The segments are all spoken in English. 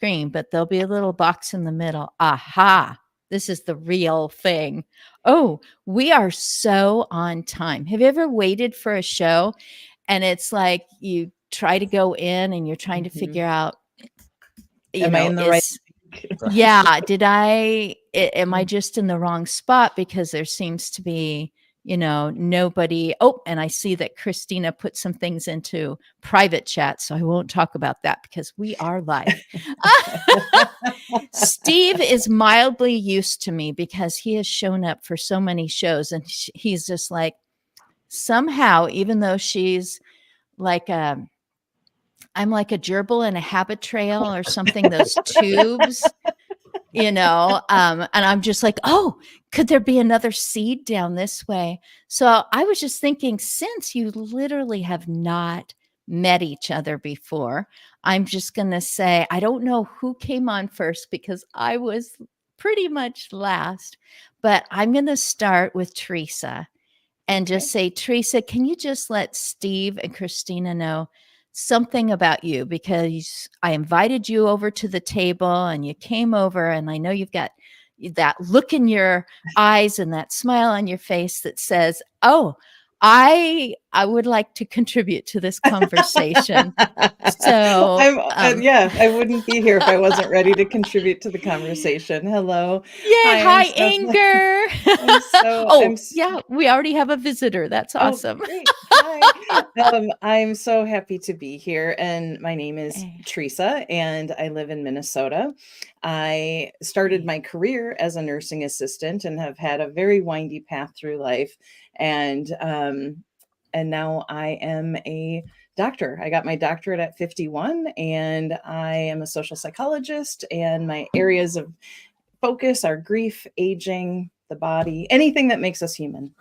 screen, but there'll be a little box in the middle. Aha, this is the real thing. Oh, we are so on time. Have you ever waited for a show and it's like you try to go in and you're trying to figure out, am I in the right? Yeah, am I just in the wrong spot because there seems to be, nobody. Oh, and I see that Christina put some things into private chat, so I won't talk about that because we are live. Steve is mildly used to me because he has shown up for so many shows, and he's just like, somehow, even though she's like I'm like a gerbil in a habit trail or something, those tubes, and I'm just like, oh, could there be another seed down this way? So I was just thinking, since you literally have not met each other before, I'm just going to say, I don't know who came on first because I was pretty much last, but I'm going to start with Teresa and just say, Teresa, can you just let Steve and Christina know something about you, because I invited you over to the table and you came over, and I know you've got that look in your eyes and that smile on your face that says, oh, I would like to contribute to this conversation. So I wouldn't be here if I wasn't ready to contribute to the conversation. Hello. Yay. Hi, Inger. Yeah, we already have a visitor. That's awesome. Great. Hi. I'm so happy to be here. And my name is Teresa, and I live in Minnesota. I started my career as a nursing assistant and have had a very windy path through life. And now I am a doctor. I got my doctorate at 51, and I am a social psychologist, and my areas of focus are grief, aging, the body, anything that makes us human.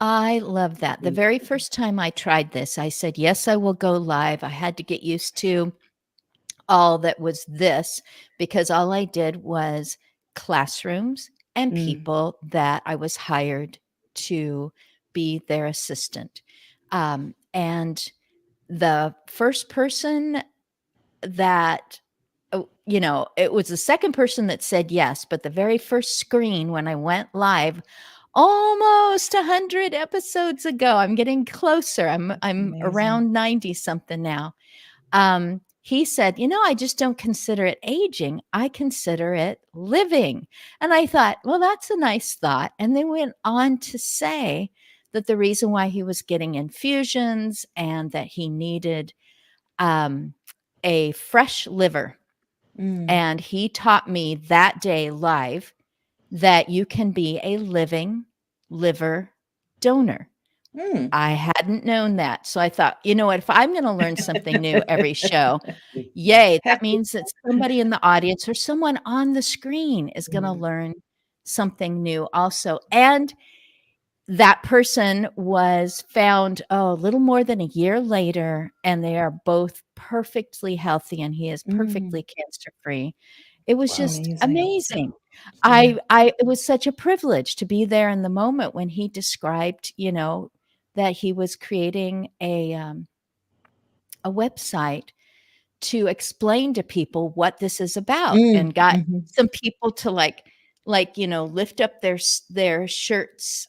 I love that. The very first time I tried this, I said, yes, I will go live. I had to get used to all that was this, because all I did was classrooms and people that I was hired to be their assistant. And the first person that, it was the second person that said yes, but the very first screen when I went live, almost 100 episodes ago, I'm getting closer. I'm around 90 something now. He said, I just don't consider it aging. I consider it living. And I thought, well, that's a nice thought. And they went on to say that the reason why he was getting infusions and that he needed a fresh liver. And he taught me that day live that you can be a living liver donor. I hadn't known that. So I thought, you know what, if I'm going to learn something new every show, yay, that means that somebody in the audience or someone on the screen is going to learn something new also. And that person was found, a little more than a year later, and they are both perfectly healthy, and he is perfectly cancer-free. It was just amazing. It was such a privilege to be there in the moment when he described, that he was creating a website to explain to people what this is about, and got some people to lift up their shirts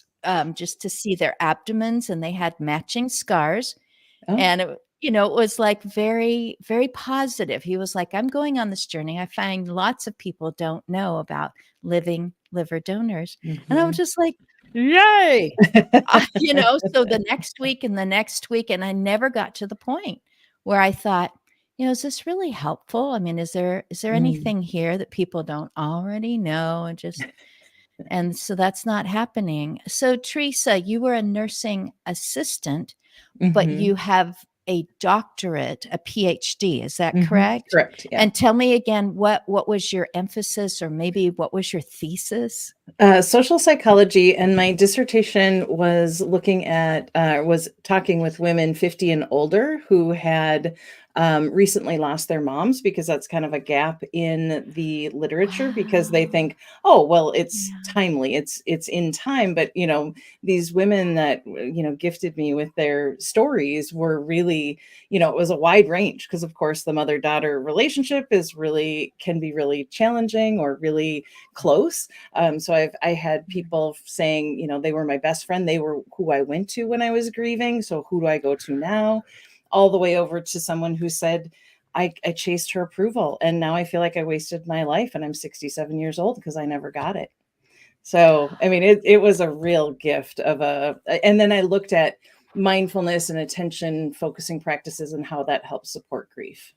just to see their abdomens, and they had matching scars. And it was like very, very positive. He was like, I'm going on this journey. I find lots of people don't know about living liver donors. And I was just like, yay. So the next week and the next week, and I never got to the point where I thought, is this really helpful? I mean, is there anything here that people don't already know? And so that's not happening. So Teresa, you were a nursing assistant, but you have a doctorate, a PhD. Is that correct? Correct. Yeah. And tell me again, what was your emphasis, or maybe what was your thesis? Social psychology, and my dissertation was looking at, was talking with women 50 and older who had recently lost their moms, because that's kind of a gap in the literature, because they think, oh, well, it's timely, it's in time. But, these women that, gifted me with their stories were really, it was a wide range, because of course the mother-daughter relationship can be really challenging or really close. So I had people saying, they were my best friend. They were who I went to when I was grieving. So who do I go to now? All the way over to someone who said, I chased her approval, and now I feel like I wasted my life, and I'm 67 years old because I never got it. So, I mean, it was a real gift and then I looked at mindfulness and attention focusing practices and how that helps support grief.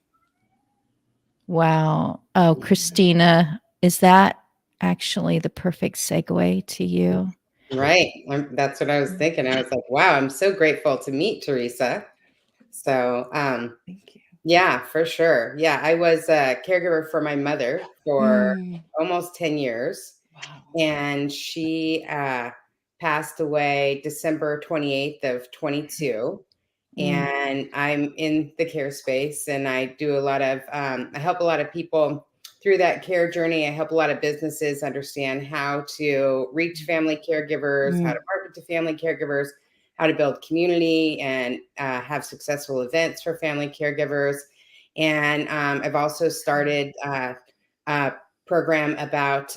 Wow. Oh, Christina, is that actually the perfect segue to you? Right. That's what I was thinking. I was like, wow, I'm so grateful to meet Teresa. So, thank you. Yeah, for sure. Yeah, I was a caregiver for my mother for almost 10 years. Wow. And she passed away December 28th of 22. And I'm in the care space, and I do a lot of, I help a lot of people through that care journey. I help a lot of businesses understand how to reach family caregivers, how to market to family caregivers, how to build community and have successful events for family caregivers. And I've also started a program about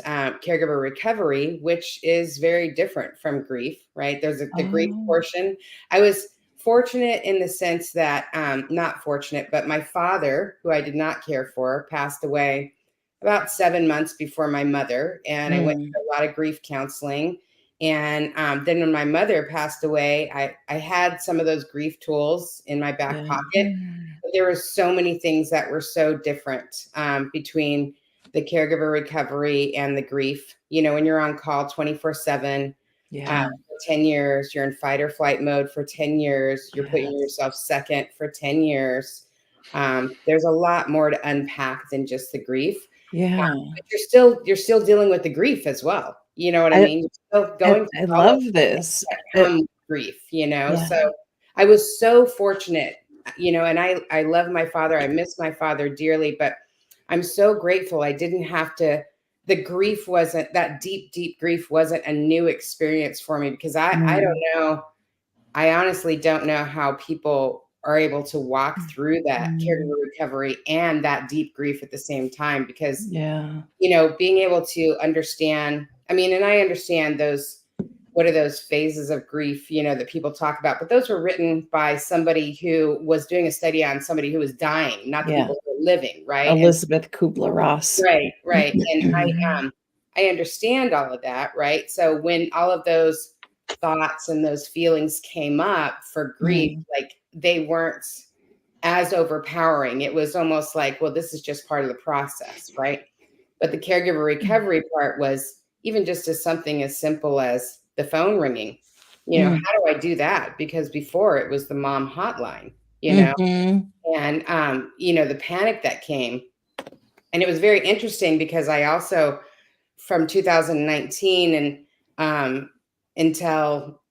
caregiver recovery, which is very different from grief, right? There's the grief portion. I was fortunate in the sense that, not fortunate, but my father, who I did not care for, passed away about 7 months before my mother. And I went through a lot of grief counseling. And then when my mother passed away, I had some of those grief tools in my back pocket. But there were so many things that were so different between the caregiver recovery and the grief. When you're on call 24/7, for 10 years, you're in fight or flight mode for 10 years, you're putting yourself second for 10 years. There's a lot more to unpack than just the grief. But you're still dealing with the grief as well. You know what I mean? You're still going I love this. Grief, So I was so fortunate, and I love my father. I miss my father dearly, but I'm so grateful I didn't have to. The grief wasn't that deep grief wasn't a new experience for me, because I don't know. I honestly don't know how people are able to walk through that caregiver recovery and that deep grief at the same time, because, being able to understand, and I understand what are those phases of grief, that people talk about, but those were written by somebody who was doing a study on somebody who was dying, not the people who were living, right? Elizabeth Kubler-Ross. Right. And I understand all of that, right? So when all of those thoughts and those feelings came up for grief, like they weren't as overpowering. It was almost like, well, this is just part of the process, right? But the caregiver recovery part was even just as something as simple as the phone ringing. How do I do that? Because before it was the mom hotline, and the panic that came. And it was very interesting because I also, from 2019 and until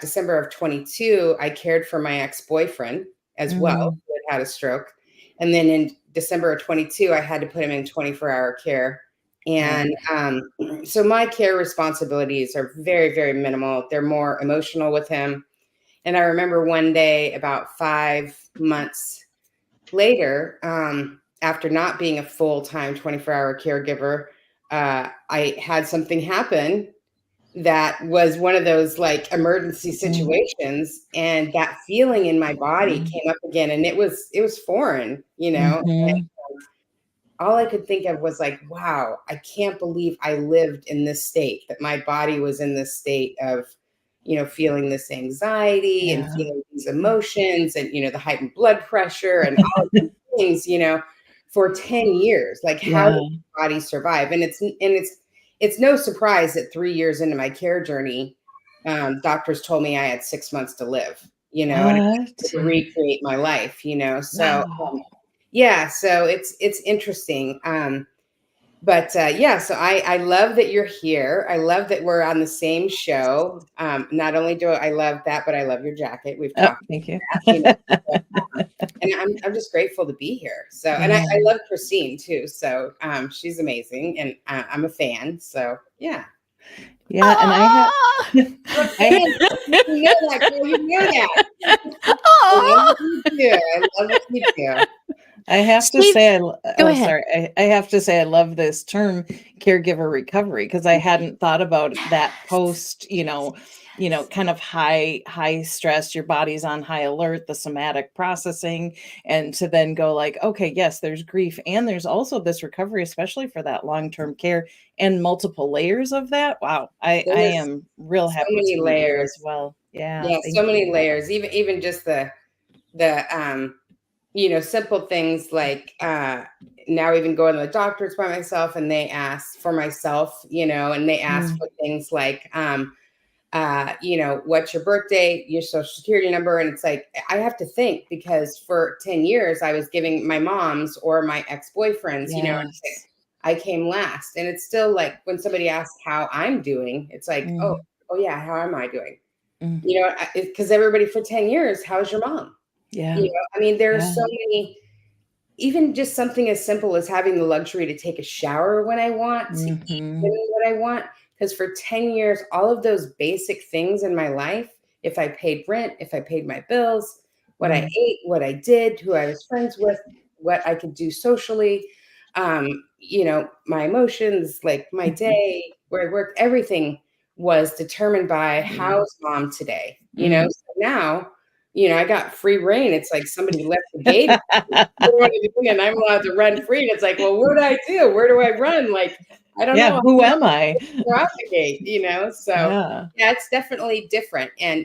December of 22, I cared for my ex-boyfriend as well, who had a stroke. And then in December of 22, I had to put him in 24-hour care. And so my care responsibilities are very, very minimal. They're more emotional with him. And I remember one day, about 5 months later, after not being a full-time 24-hour caregiver, I had something happen that was one of those like emergency situations, and that feeling in my body came up again, and it was foreign, and all I could think of was like, wow, I can't believe I lived in this state, that my body was in this state of, feeling this anxiety and feeling these emotions and, the heightened blood pressure and all of these things, for 10 years. Like, how did the body survive? And it's no surprise that 3 years into my care journey, doctors told me I had 6 months to live, and I had to recreate my life, so. Yeah, so it's interesting. But yeah, so I love that you're here. I love that we're on the same show. Not only do I love that, but I love your jacket. We've Oh, talked thank you. about that, you know. And I'm just grateful to be here. So, and I love Christine too. So she's amazing, and I'm a fan. So yeah. Yeah, and I have. I'm a fan. You know that, girl. You know that. I love what you do. I love what you do. I have to Steve, say, go ahead. sorry. I have to say, I love this term, caregiver recovery, because I hadn't thought about that post, kind of high stress, your body's on high alert, the somatic processing, and to then go like, okay, yes, there's grief, and there's also this recovery, especially for that long-term care and multiple layers of that. Wow, I There's am real so happy many to be here layers. as well. Yeah, Yeah, thank so many you. layers. Even just the simple things like now even going to the doctors by myself, and they ask for myself, and they ask for things like what's your birthday, your social security number, and it's like I have to think, because for 10 years I was giving my mom's or my ex-boyfriends, and it's like, Yes. I came last, and it's still like when somebody asks how I'm doing, it's like, oh yeah, how am I doing? Because everybody for 10 years, how's your mom? Yeah. I mean, there are Yeah. so many, even just something as simple as having the luxury to take a shower when I want, to eat what I want. Because for 10 years, all of those basic things in my life, if I paid rent, if I paid my bills, what I ate, what I did, who I was friends with, what I could do socially, my emotions, like my day, where I worked, everything was determined by how's mom today, So now, I got free reign. It's like somebody left the gate and I'm allowed to run free. And it's like, well, what do I do? Where do I run? Like, I don't know. Who am I? Out the gate, So Yeah. it's definitely different. And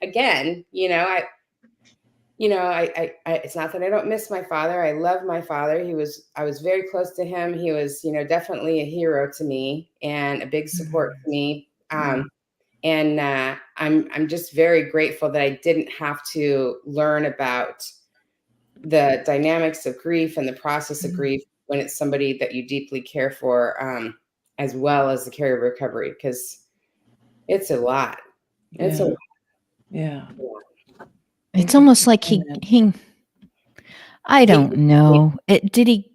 again, it's not that I don't miss my father. I love my father. I was very close to him. He was, definitely a hero to me and a big support to me. And I'm just very grateful that I didn't have to learn about the dynamics of grief and the process of grief when it's somebody that you deeply care for, as well as the care of recovery, because it's a lot. It's a lot. Yeah. It's almost like he I don't know. Did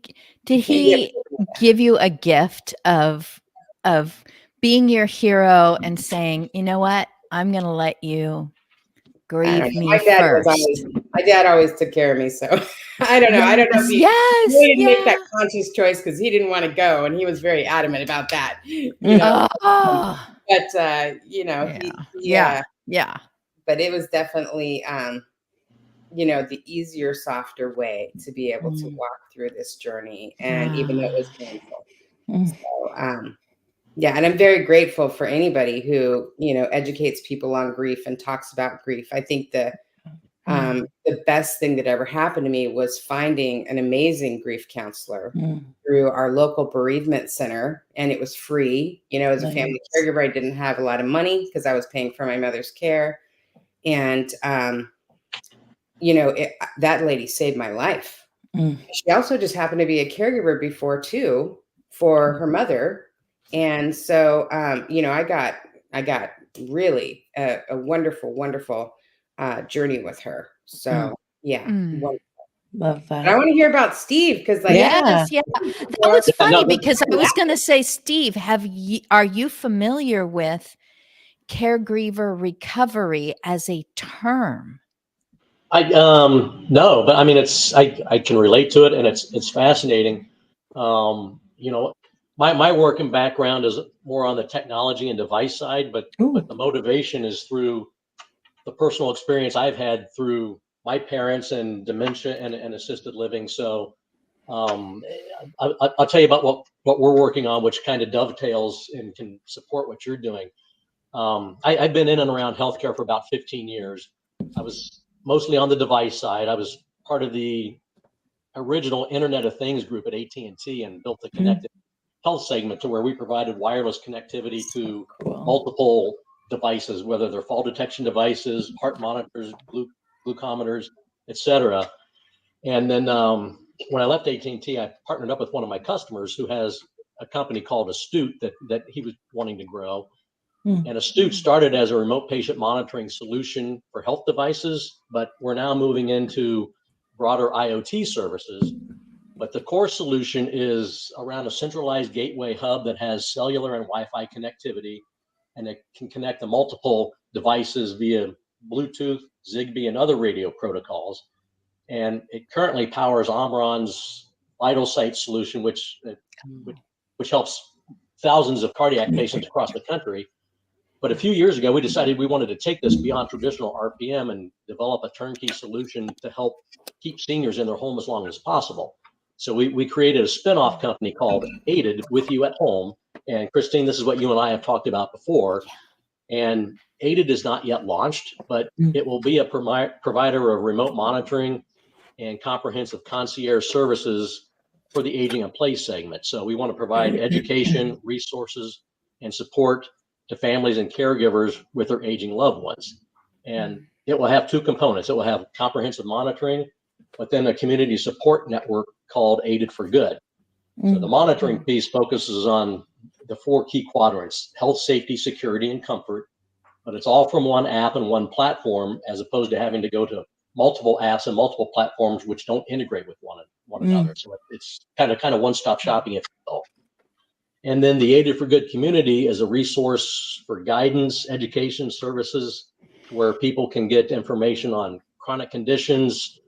he give you a gift of being your hero and saying, you know what, I'm going to let you grieve me first? My dad always took care of me, so I don't know. I don't know if he didn't make that conscious choice, because he didn't want to go, and he was very adamant about that. But but it was definitely the easier, softer way to be able to walk through this journey, and even though it was painful. So and I'm very grateful for anybody who educates people on grief and talks about grief. I think the best thing that ever happened to me was finding an amazing grief counselor through our local bereavement center, and it was free. As a family caregiver, I didn't have a lot of money because I was paying for my mother's care, and that lady saved my life. She also just happened to be a caregiver before too for her mother, and so I got really a wonderful, wonderful journey with her. So Love that. But I want to hear about Steve, because that was funny because I was going to say, Steve, are you familiar with caregiver recovery as a term? No, but I mean, I can relate to it, and it's fascinating. My work and background is more on the technology and device side, but the motivation is through the personal experience I've had through my parents and dementia and assisted living. So I'll tell you about what we're working on, which kind of dovetails and can support what you're doing. I've been in and around healthcare for about 15 years. I was mostly on the device side. I was part of the original Internet of Things group at AT&T and built the connected health segment, to where we provided wireless connectivity to multiple devices, whether they're fall detection devices, heart monitors, glucometers, etc. And then when I left AT&T, I partnered up with one of my customers who has a company called Astute that he was wanting to grow. And Astute started as a remote patient monitoring solution for health devices, but we're now moving into broader IoT services. But the core solution is around a centralized gateway hub that has cellular and Wi-Fi connectivity, and it can connect to multiple devices via Bluetooth, Zigbee, and other radio protocols. And it currently powers Omron's Vital Sight solution, which helps thousands of cardiac patients across the country. But a few years ago, we decided we wanted to take this beyond traditional RPM and develop a turnkey solution to help keep seniors in their home as long as possible. So we created a spinoff company called Aided, With You at Home. And Christine, this is what you and I have talked about before. And Aided is not yet launched, but it will be a provider of remote monitoring and comprehensive concierge services for the aging in place segment. So we want to provide education, resources, and support to families and caregivers with their aging loved ones. And it will have two components. It will have comprehensive monitoring, but then a community support network called Aided for Good. So the monitoring piece focuses on the 4 key quadrants: health, safety, security, and comfort. But it's all from one app and one platform, as opposed to having to go to multiple apps and multiple platforms which don't integrate with one another. So it's kind of one-stop shopping, if you will. And then the Aided for Good community is a resource for guidance, education services, where people can get information on chronic conditions,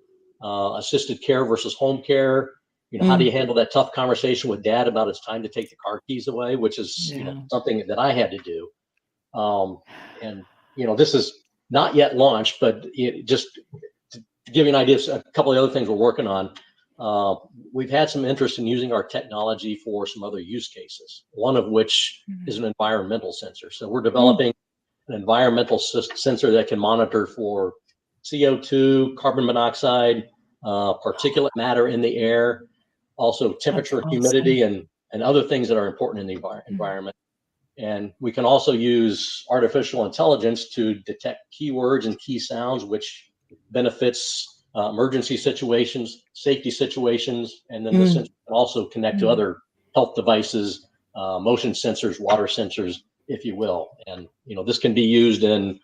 assisted care versus home care. You know, how do you handle that tough conversation with dad about it's time to take the car keys away, which is something that I had to do. And this is not yet launched, but just to give you an idea of a couple of other things we're working on. We've had some interest in using our technology for some other use cases, one of which is an environmental sensor. So we're developing an environmental sensor that can monitor for CO2, carbon monoxide, particulate matter in the air, also temperature, humidity, and other things that are important in the environment. And we can also use artificial intelligence to detect keywords and key sounds, which benefits emergency situations, safety situations, and then the sensor can also connect to other health devices, motion sensors, water sensors, if you will. And this can be used in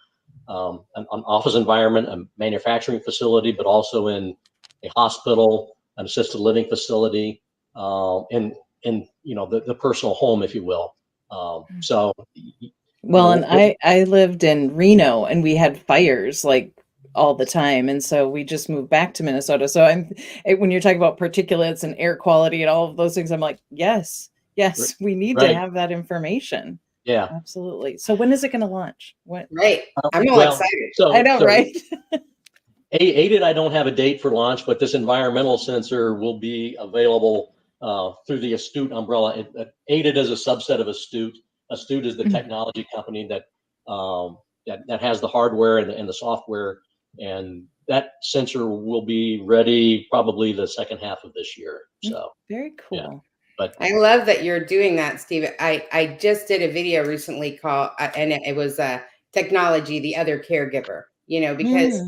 an office environment, a manufacturing facility, but also in a hospital, an assisted living facility, in the personal home, if you will. And I lived in Reno, and we had fires like all the time, and so we just moved back to Minnesota. So when you're talking about particulates and air quality and all of those things, I'm like, yes, we need to have that information. Yeah, absolutely. So when is it going to launch? Right, I'm all excited. I know, right? Aided, I don't have a date for launch, but this environmental sensor will be available through the Astute umbrella. Aided is a subset of Astute. Astute is the technology company that has the hardware and the software, and that sensor will be ready probably the second half of this year. So very cool. Yeah. But I love that you're doing that, Steve. I just did a video recently called, and it was technology, the other caregiver. Because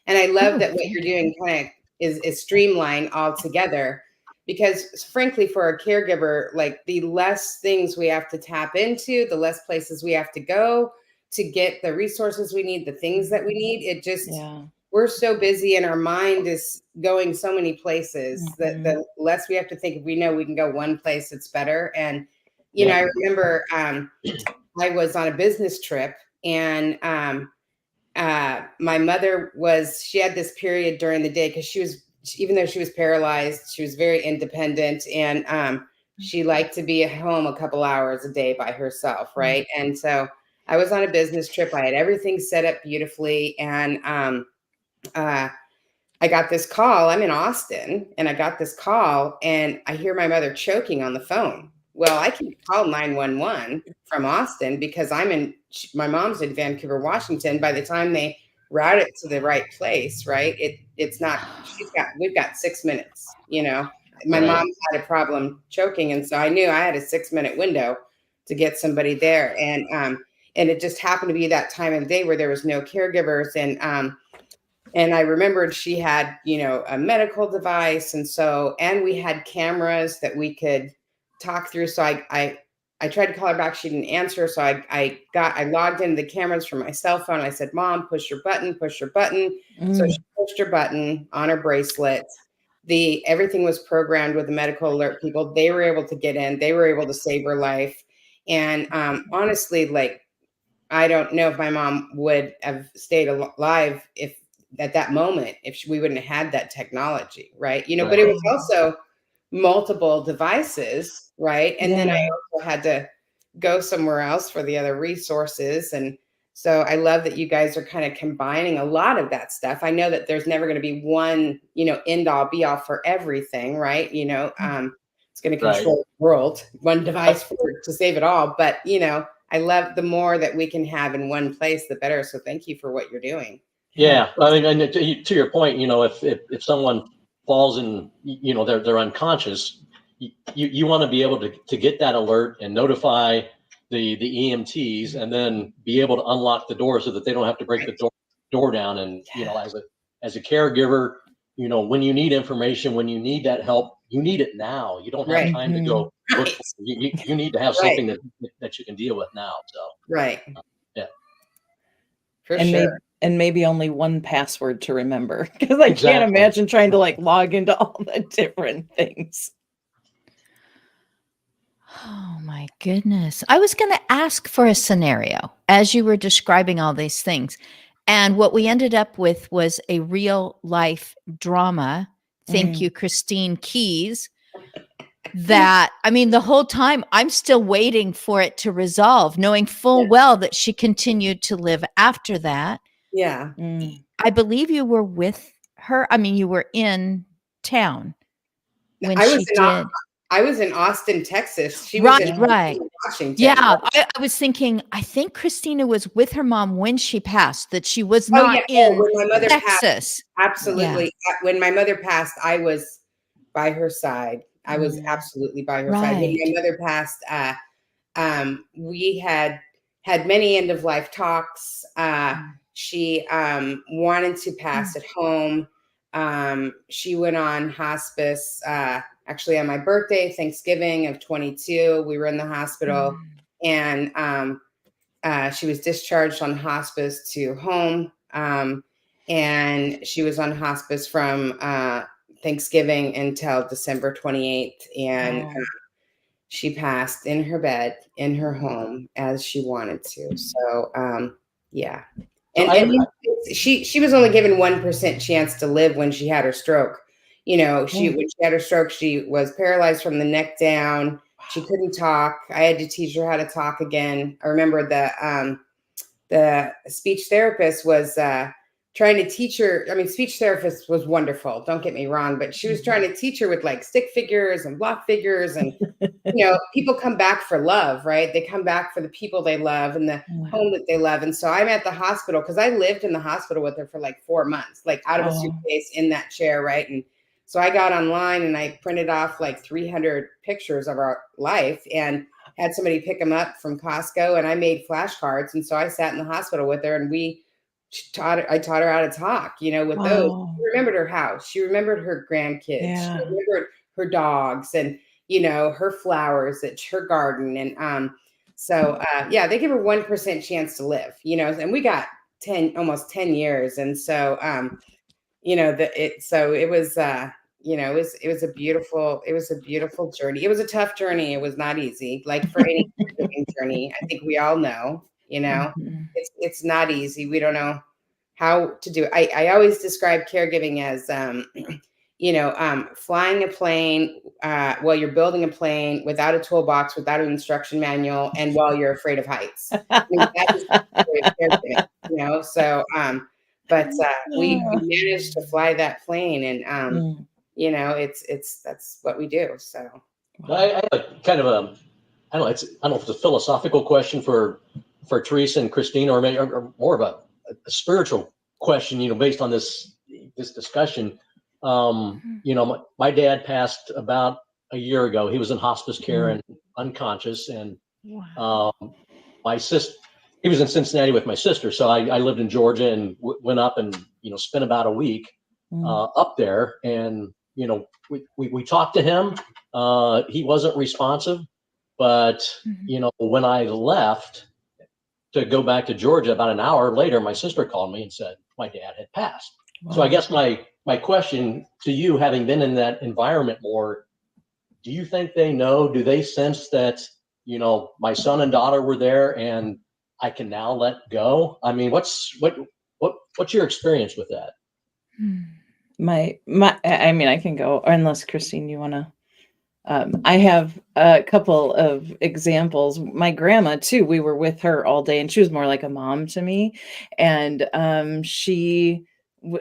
and I love that what you're doing kind of is streamlined all together. Because frankly, for a caregiver, like the less things we have to tap into, the less places we have to go to get the resources we need, the things that we need. It just, we're so busy and our mind is going so many places that the less we have to think. If we know we can go one place, it's better. And, I remember I was on a business trip, and my mother she had this period during the day because even though she was paralyzed, she was very independent, and she liked to be at home a couple hours a day by herself, right? And so I was on a business trip. I had everything set up beautifully, and I got this call. I'm in Austin, and I got this call, and I hear my mother choking on the phone. Well, I can call 911 from Austin because my mom's in Vancouver, Washington. By the time they route it to the right place, right? It's not, we've got 6 minutes, my mom had a problem choking. And so I knew I had a 6-minute window to get somebody there. And it just happened to be that time of day where there was no caregivers. And And I remembered she had, a medical device. And we had cameras that we could talk through. So I tried to call her back. She didn't answer. So I logged into the cameras from my cell phone. I said, Mom, push your button, push your button. So she pushed her button on her bracelet. Everything was programmed with the medical alert people. They were able to get in. They were able to save her life. And honestly, like, I don't know if my mom would have stayed alive if at that moment, if we wouldn't have had that technology, right? But it was also multiple devices, right? And then I also had to go somewhere else for the other resources. And so I love that you guys are kind of combining a lot of that stuff. I know that there's never going to be one, end all be all for everything, right? It's going to control the world, one device to save it all. But, I love the more that we can have in one place, the better. So thank you for what you're doing. Yeah. I mean, and to your point, if someone falls and, they're unconscious, you want to be able to get that alert and notify the EMTs and then be able to unlock the door so that they don't have to break the door down. And, as a caregiver, when you need information, when you need that help, you need it now. You don't have time to go look for it. You need to have something that you can deal with now. So yeah, for sure. And maybe only one password to remember, because I can't imagine trying to log into all the different things. Oh my goodness. I was going to ask for a scenario as you were describing all these things. And what we ended up with was a real life drama. Thank you, Christine Keys. That, I mean, the whole time I'm still waiting for it to resolve, knowing full well that she continued to live after that. Yeah. I believe you were with her. I mean, you were in town when she did. I was in Austin, Texas. She was in Washington. Yeah, I was thinking, I think Christina was with her mom when she passed, that she was not in when my mother Texas. Passed, absolutely. Yeah. When my mother passed, I was by her side. I was absolutely by her side. When my mother passed, we had many end of life talks. She wanted to pass at home. She went on hospice. Actually, on my birthday, Thanksgiving of 22, we were in the hospital, and she was discharged on hospice to home, and she was on hospice from Thanksgiving until December 28th, and she passed in her bed in her home as she wanted to. So, yeah. And she was only given 1% chance to live when she had her stroke. When she had her stroke, she was paralyzed from the neck down. She couldn't talk. I had to teach her how to talk again. I remember the speech therapist was trying to teach her. I mean, speech therapist was wonderful. Don't get me wrong, but she was trying to teach her with stick figures and block figures. And, people come back for love, right? They come back for the people they love and the home that they love. And so I'm at the hospital because I lived in the hospital with her for 4 months, out of a suitcase in that chair, right? And so I got online and I printed off 300 pictures of our life and had somebody pick them up from Costco, and I made flashcards. And so I sat in the hospital with her, and I taught her how to talk, with those. She remembered her house. She remembered her grandkids. She remembered her dogs and, her flowers at her garden. And they give her 1% chance to live, and we got almost 10 years. And so, it was a beautiful journey. It was a tough journey. It was not easy. For any journey, I think we all know, it's not easy. We don't know how to do it. I always describe caregiving as, flying a plane while you're building a plane without a toolbox, without an instruction manual, and while you're afraid of heights. I mean, that is caregiving, So, but we managed to fly that plane, and that's what we do. So, I have a kind of a, I don't know if it's a philosophical question for Teresa and Christina, or more of a spiritual question, based on this discussion. My dad passed about a year ago. He was in hospice care and unconscious, and my sister, he was in Cincinnati with my sister. So I lived in Georgia and went up and, spent about a week up there. And, we talked to him. He wasn't responsive, but, when I left to go back to Georgia, about an hour later, my sister called me and said my dad had passed. Wow. So I guess my question to you, having been in that environment more, do you think they know, do they sense that, my son and daughter were there and I can now let go? I mean, what's your experience with that? I mean, I can go, or unless Christine, you want to. I have a couple of examples. My grandma too, we were with her all day and she was more like a mom to me. And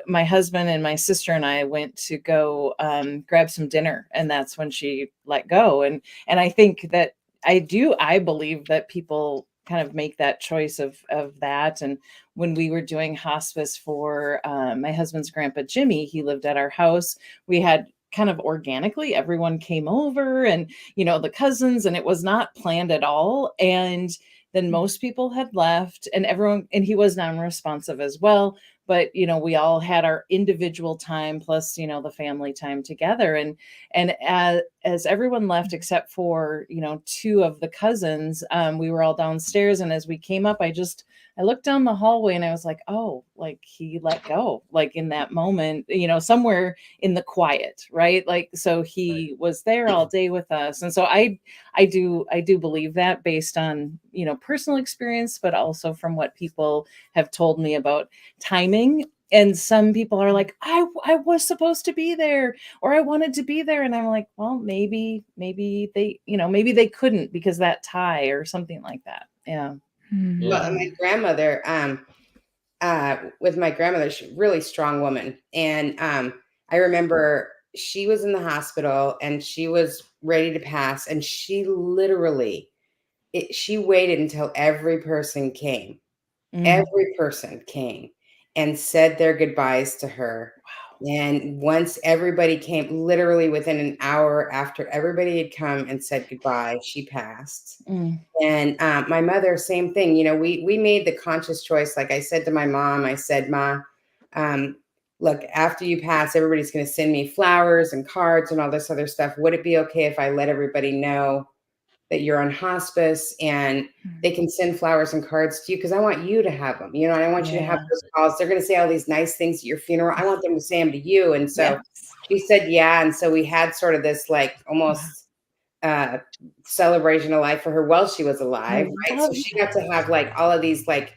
my husband and my sister and I went to go grab some dinner, and that's when she let go. And I think that I believe that people kind of make that choice of that. And when we were doing hospice for my husband's grandpa Jimmy, he lived at our house. We had kind of organically, everyone came over, and the cousins, and it was not planned at all. And then most people had left, and he was non-responsive as well. But we all had our individual time plus the family time together, and as everyone left except for two of the cousins, we were all downstairs, and as we came up, I looked down the hallway and I was like, oh, like he let go, like in that moment, somewhere in the quiet, right? Like, so he was there all day with us. And so I do believe that, based on, personal experience, but also from what people have told me about timing. And some people are like, I was supposed to be there, or I wanted to be there. And I'm like, well, maybe they, maybe they couldn't because that tie or something like that. Yeah. Well, my grandmother, with my grandmother, she's a really strong woman. And I remember she was in the hospital and she was ready to pass. And she literally, she waited until every person came. Every person came and said their goodbyes to her. Wow. And once everybody came, literally within an hour after everybody had come and said goodbye, she passed. And my mother, same thing. We made the conscious choice. Like I said to my mom, I said, Ma, look, after you pass, everybody's going to send me flowers and cards and all this other stuff. Would it be okay if I let everybody know that you're on hospice and they can send flowers and cards to you? Because I want you to have them, and I want you to have those calls. They're going to say all these nice things at your funeral. I want them to say them to you. And so she said, yeah. And so we had sort of this like almost celebration of life for her while she was alive, right? So she got to have like all of these like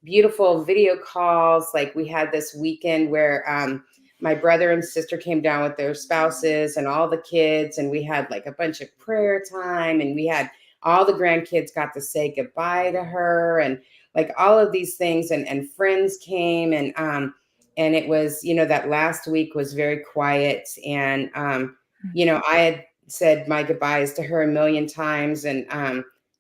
beautiful video calls. Like we had this weekend where my brother and sister came down with their spouses and all the kids, and we had like a bunch of prayer time, and we had all the grandkids got to say goodbye to her, and like all of these things, and friends came, and it was, that last week was very quiet, and I had said my goodbyes to her a million times, and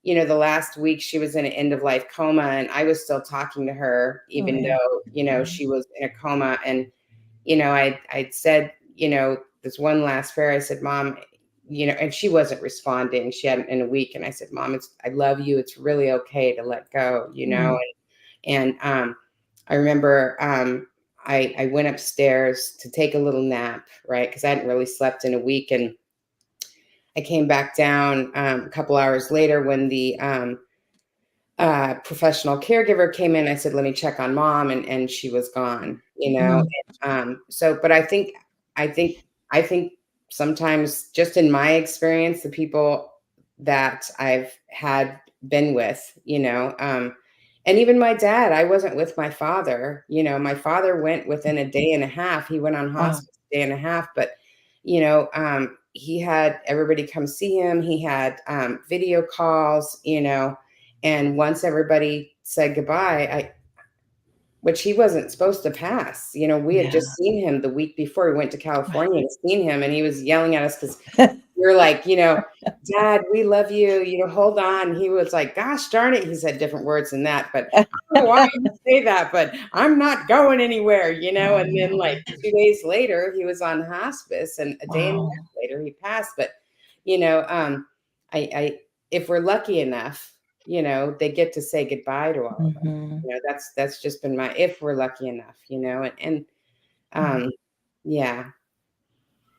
the last week she was in an end of life coma, and I was still talking to her even though she was in a coma. And I'd said, this one last prayer. I said, Mom, and she wasn't responding. She hadn't in a week. And I said, Mom, I love you. It's really okay to let go, And I remember I went upstairs to take a little nap, right? Because I hadn't really slept in a week. And I came back down a couple hours later when the professional caregiver came in. I said, let me check on Mom. And she was gone, but I think sometimes, just in my experience, the people that I've been with, and even my dad, I wasn't with my father, my father went within a day and a half. He went on hospice a day and a half, but, he had everybody come see him. He had video calls, and once everybody said goodbye, which he wasn't supposed to pass. We had just seen him the week before. We went to California and seen him, and he was yelling at us because we were like, Dad, we love you. Hold on. He was like, gosh darn it. He said different words than that, but I don't know why you say that, but I'm not going anywhere, And then like 2 days later, he was on hospice, and a day and a half later he passed. But, if we're lucky enough they get to say goodbye to all of us. Mhm. That's just been if we're lucky enough, and yeah.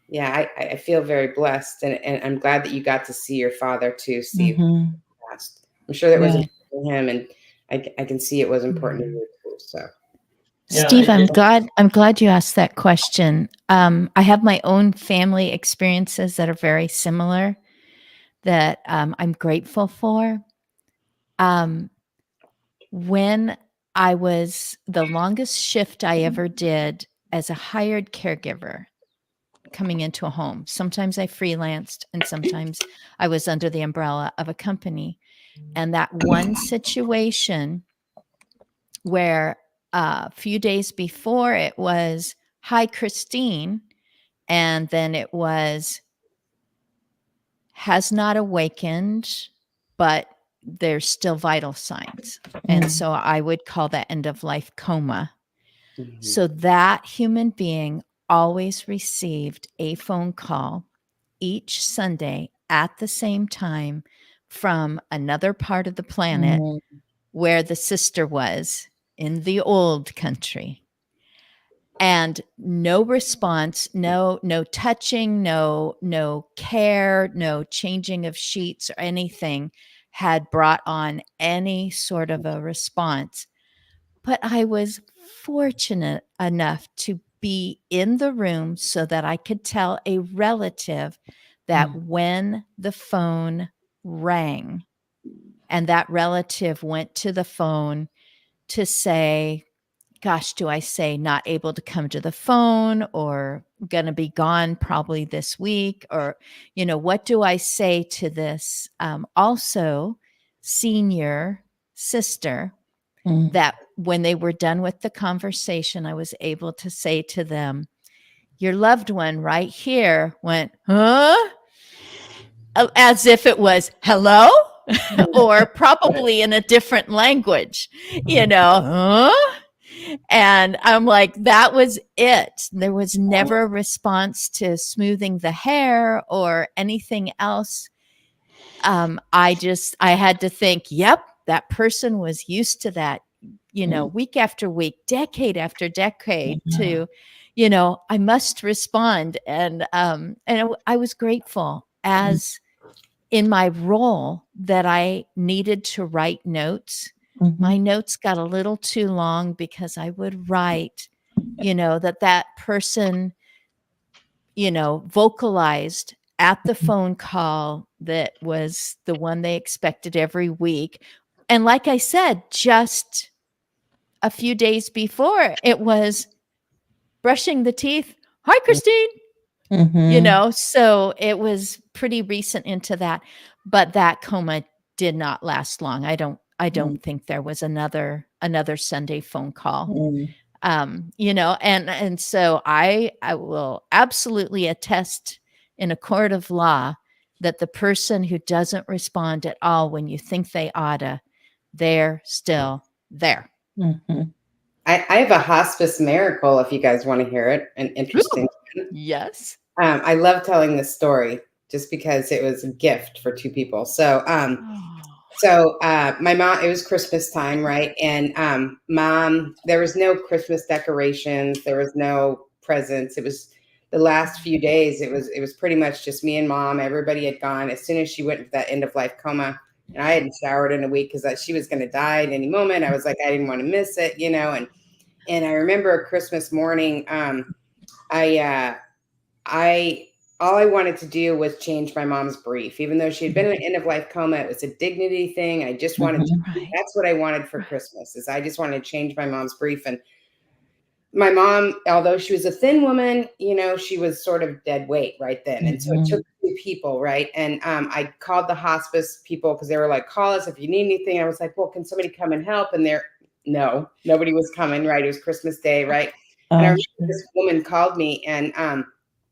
Yeah, I feel very blessed, and I'm glad that you got to see your father too, Steve. Mhm. Passed. I'm sure that was Yeah. important to him, and I can see it was important to you too. So Yeah, Steve, I'm glad you asked that question. I have my own family experiences that are very similar that I'm grateful for. When I was the longest shift I ever did as a hired caregiver coming into a home. Sometimes I freelanced and sometimes I was under the umbrella of a company. And that one situation where a few days before it was, "Hi, Christine," and then it was, "Has not awakened, but there's still vital signs." And so I would call that end of life coma. So that human being always received a phone call each Sunday at the same time from another part of the planet where the sister was in the old country. And no response, no touching, no care, no changing of sheets or anything had brought on any sort of a response. But I was fortunate enough to be in the room so that I could tell a relative that when the phone rang and that relative went to the phone to say, gosh, do I say not able to come to the phone or going to be gone probably this week? Or, what do I say to this also senior sister that when they were done with the conversation, I was able to say to them, your loved one right here went, huh? As if it was hello or probably in a different language, huh? And I'm like, that was it. There was never a response to smoothing the hair or anything else. I had to think, yep, that person was used to that, week after week, decade after decade to, I must respond. And I was grateful as in my role that I needed to write notes. My notes got a little too long because I would write, that person, vocalized at the phone call that was the one they expected every week. And like I said, just a few days before, it was brushing the teeth. Hi, Christine. So it was pretty recent into that, but that coma did not last long. I don't think there was another Sunday phone call. And so I will absolutely attest in a court of law that the person who doesn't respond at all when you think they oughta, they're still there. I have a hospice miracle if you guys want to hear it. An interesting. Ooh, yes. I love telling this story just because it was a gift for two people. So, my mom, it was Christmas time, right? And Mom, there was no Christmas decorations, there was no presents. It was the last few days. It was pretty much just me and Mom. Everybody had gone. As soon as she went into that end of life coma, and I hadn't showered in a week because she was going to die at any moment. I was like, I didn't want to miss it, And I remember a Christmas morning, all I wanted to do was change my mom's brief, even though she had been in an end of life coma. It was a dignity thing. I just wanted to, that's what I wanted for Christmas, is I just wanted to change my mom's brief. And my mom, although she was a thin woman, she was sort of dead weight right then. And so it took two people, right? And I called the hospice people because they were like, call us if you need anything. I was like, well, can somebody come and help? And no, nobody was coming, right? It was Christmas Day, right? And I remember this woman called me, and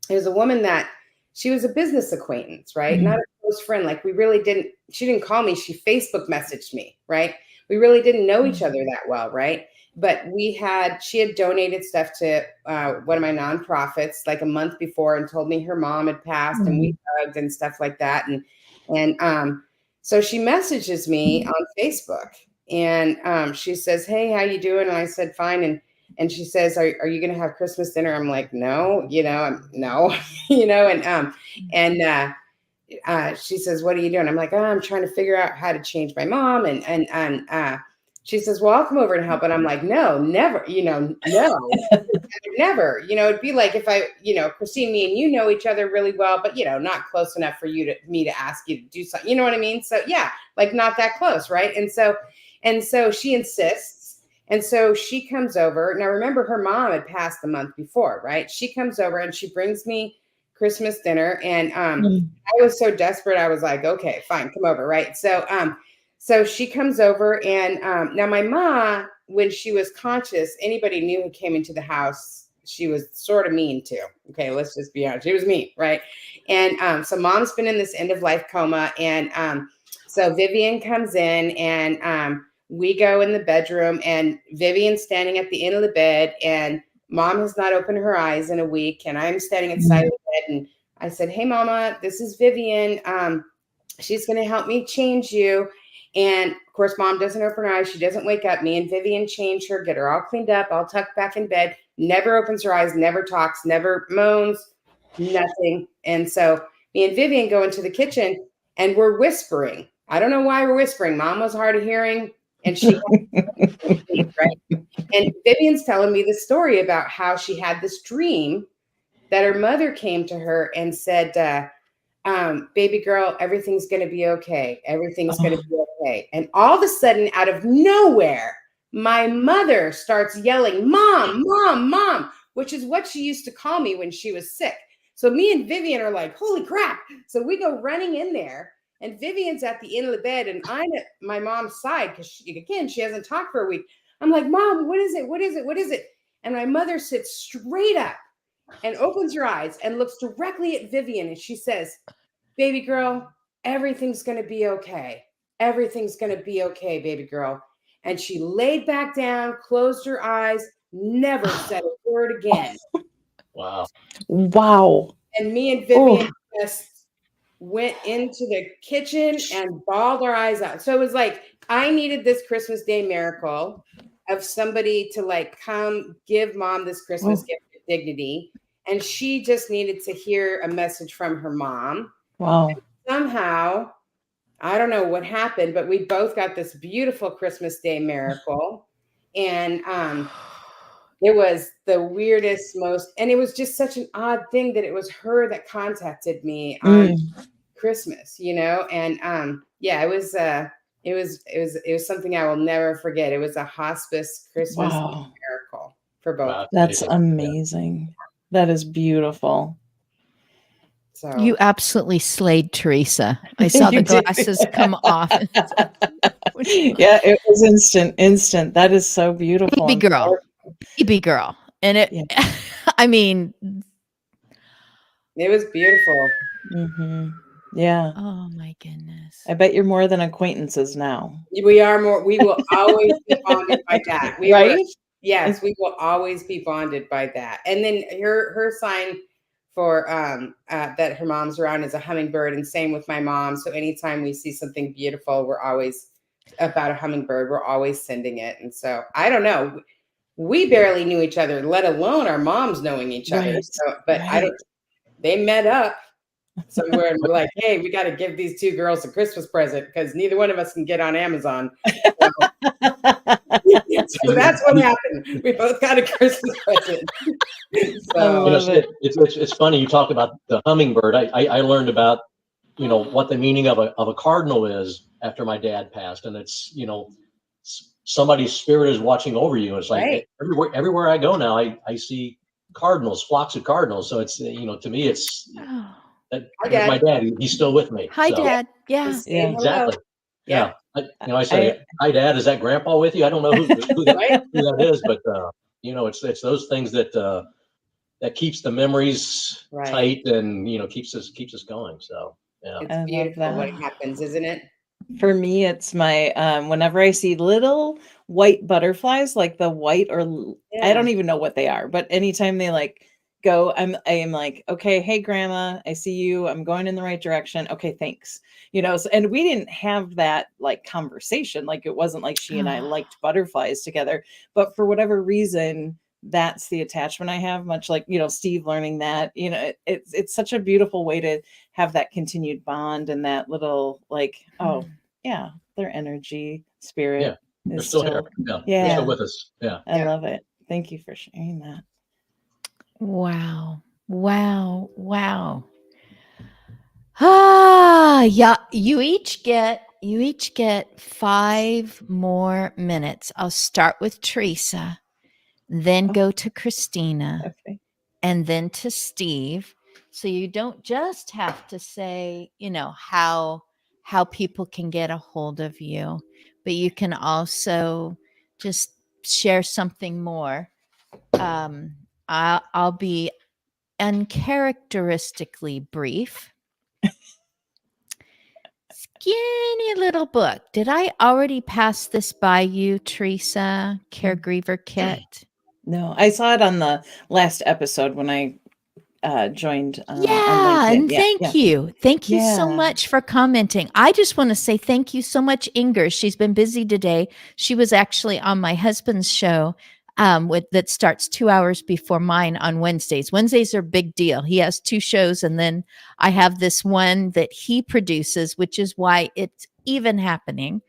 it was a woman that she was a business acquaintance, right? Not a close friend. Like she didn't call me. She Facebook messaged me, right? We really didn't know each other that well, right? But she had donated stuff to one of my nonprofits like a month before and told me her mom had passed and we hugged and stuff like that. And So she messages me on Facebook, and she says, "Hey, how you doing?" And I said, "Fine." And she says, "Are you going to have Christmas dinner?" I'm like, "No, no," and she says, "What are you doing?" I'm like, "Oh, I'm trying to figure out how to change my mom." And she says, "Well, I'll come over and help." And I'm like, "No, never, no, never. It'd be like if Christine, me and you know each other really well, but not close enough for me to ask you to do something. You know what I mean? So yeah, like not that close, right?" And so she insists. And so she comes over. Now, remember, her mom had passed the month before, right? She comes over and she brings me Christmas dinner. And I was so desperate. I was like, okay, fine, come over, right? So she comes over, and now my mom, when she was conscious, anybody knew who came into the house, she was sort of mean too. Okay, let's just be honest. She was mean, right? And so mom's been in this end of life coma, and so Vivian comes in, and we go in the bedroom, and Vivian's standing at the end of the bed, and mom has not opened her eyes in a week, and I'm standing at the side of the bed, and I said, "Hey, Mama, this is Vivian. She's going to help me change you." And of course, mom doesn't open her eyes. She doesn't wake up. Me and Vivian change her, get her all cleaned up, all tucked back in bed, never opens her eyes, never talks, never moans, nothing. And so me and Vivian go into the kitchen, and we're whispering. I don't know why we're whispering. Mom was hard of hearing, and she right? And Vivian's telling me the story about how she had this dream that her mother came to her and said, "Baby girl, everything's going to be okay. Everything's going to be okay." And all of a sudden, out of nowhere, my mother starts yelling, "Mom, Mom, Mom," which is what she used to call me when she was sick. So me and Vivian are like, holy crap. So we go running in there, and Vivian's at the end of the bed, and I'm at my mom's side because she hasn't talked for a week. I'm like, "Mom, what is it? What is it? What is it?" And my mother sits straight up and opens her eyes and looks directly at Vivian, and she says, "Baby girl, everything's going to be okay. Everything's going to be okay, baby girl." And she laid back down, closed her eyes, never said a word again. Wow. Wow. And me and Vivian just went into the kitchen and bawled our eyes out. So it was like, I needed this Christmas Day miracle of somebody to like come give mom this Christmas gift of dignity. And she just needed to hear a message from her mom. Wow. And somehow, I don't know what happened, but we both got this beautiful Christmas Day miracle. And it was the weirdest, and it was just such an odd thing that it was her that contacted me on Christmas, and yeah, it was something I will never forget. It was a hospice Christmas miracle for both. Wow. That's amazing. That is beautiful. So You absolutely slayed Teresa. I saw the glasses come off. Yeah, it was instant. That is so beautiful. Baby girl. And it, I mean, it was beautiful. Mm-hmm. Yeah. Oh my goodness. I bet you're more than acquaintances now. We are more. We will always be bonded by that. Yes, we will always be bonded by that. And then her sign for that her mom's around is a hummingbird, and same with my mom. So anytime we see something beautiful, we're always about a hummingbird. We're always sending it. And so I don't know. We barely knew each other, let alone our moms knowing each other. So, but they met up somewhere and we're like, "Hey, we got to give these two girls a Christmas present because neither one of us can get on Amazon." So that's what happened. We both got a Christmas present. So it's funny you talk about the hummingbird. I learned about what the meaning of a cardinal is after my dad passed, and it's somebody's spirit is watching over you. It's like everywhere I go now, I see cardinals, flocks of cardinals. So it's to me it's. My dad, he's still with me. Hi, Dad. Yeah, exactly. Yeah. I say, "Hi, Dad. Is that Grandpa with you?" I don't know who that is, but it's those things that keeps the memories tight and keeps us going. So yeah, it's beautiful what happens, isn't it? For me, it's my whenever I see little white butterflies, like the white I don't even know what they are, but anytime they like go. I am like, okay, hey grandma, I see you. I'm going in the right direction. Okay, thanks. So, and we didn't have that like conversation. Like it wasn't like she and I liked butterflies together, but for whatever reason, that's the attachment I have, much like, Steve learning that, it's such a beautiful way to have that continued bond and that little like, oh yeah, their energy, spirit They're is still here. Yeah. yeah. They're still with us. Yeah. I love it. Thank you for sharing that. Wow. Wow. Wow. Yeah, you each get 5 more minutes. I'll start with Teresa, then go to Christina, Okay. and then to Steve. So you don't just have to say, how people can get a hold of you, but you can also just share something more. I'll be uncharacteristically brief. Skinny little book. Did I already pass this by you, Teresa? Caregiver Kit? No, I saw it on the last episode when I joined on Yeah, LinkedIn. and thank you. Thank you so Yeah. much for commenting. I just want to say thank you so much, Inger. She's been busy today. She was actually on my husband's show that starts 2 hours before mine on Wednesdays. Wednesdays are a big deal. He has 2 shows, and then I have this one that he produces, which is why it's even happening.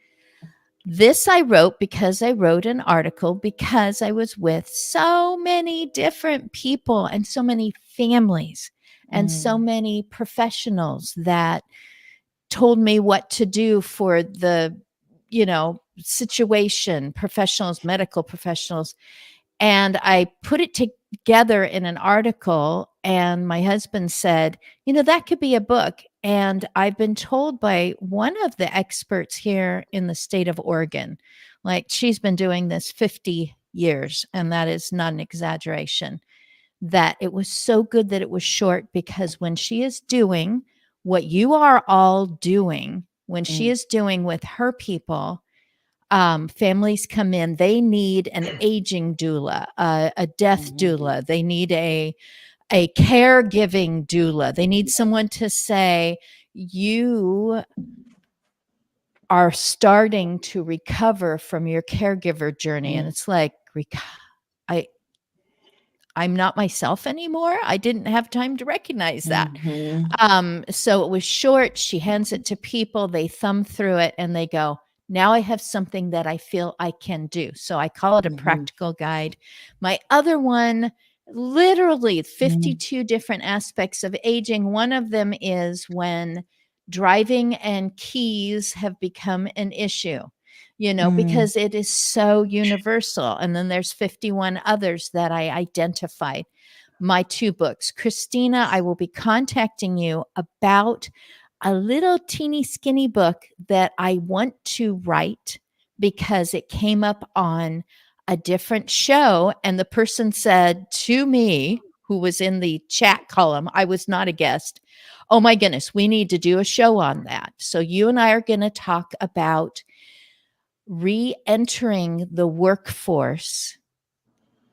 This I wrote because I wrote an article because I was with so many different people and so many families and so many professionals that told me what to do for the, situation, professionals, medical professionals. And I put it together in an article, and my husband said, that could be a book. And I've been told by one of the experts here in the state of Oregon, like she's been doing this 50 years, and that is not an exaggeration, that it was so good that it was short, because when she is doing what you are all doing, when she is doing with her people, families come in, they need an aging doula, a death doula. They need a caregiving doula. They need someone to say, you are starting to recover from your caregiver journey. And it's like, I'm not myself anymore. I didn't have time to recognize that. So it was short. She hands it to people. They thumb through it and they go, now I have something that I feel I can do. So I call it a practical guide. My other one, literally 52 different aspects of aging. One of them is when driving and keys have become an issue, because it is so universal. And then there's 51 others that I identified. My 2 books. Christina, I will be contacting you about a little teeny skinny book that I want to write because it came up on a different show. And the person said to me, who was in the chat column, I was not a guest, oh my goodness, we need to do a show on that. So you and I are going to talk about re-entering the workforce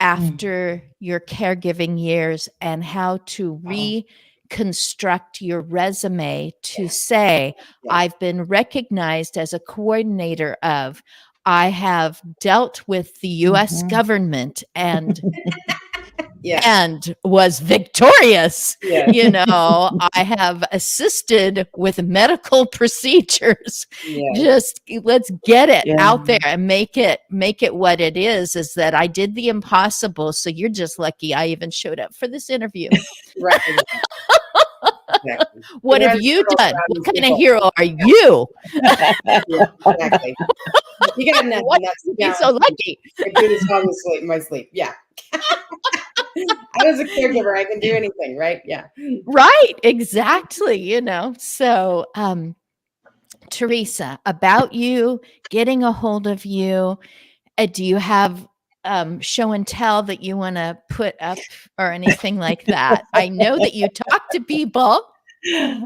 after your caregiving years and how to reconstruct your resume to say, I've been recognized as a coordinator of, I have dealt with the US government and and was victorious. I have assisted with medical procedures. Just let's get it out there and make it what it is that I did the impossible. So you're just lucky I even showed up for this interview. Right. What have you done? What kind of hero are you? Exactly. You got nothing. You're so lucky. I do this while in my sleep. Yeah. I was a caregiver. I can do anything, right? Yeah. Right. Exactly. So, Teresa, about you, getting a hold of you, do you have show and tell that you want to put up or anything like that? I know that you talk to people.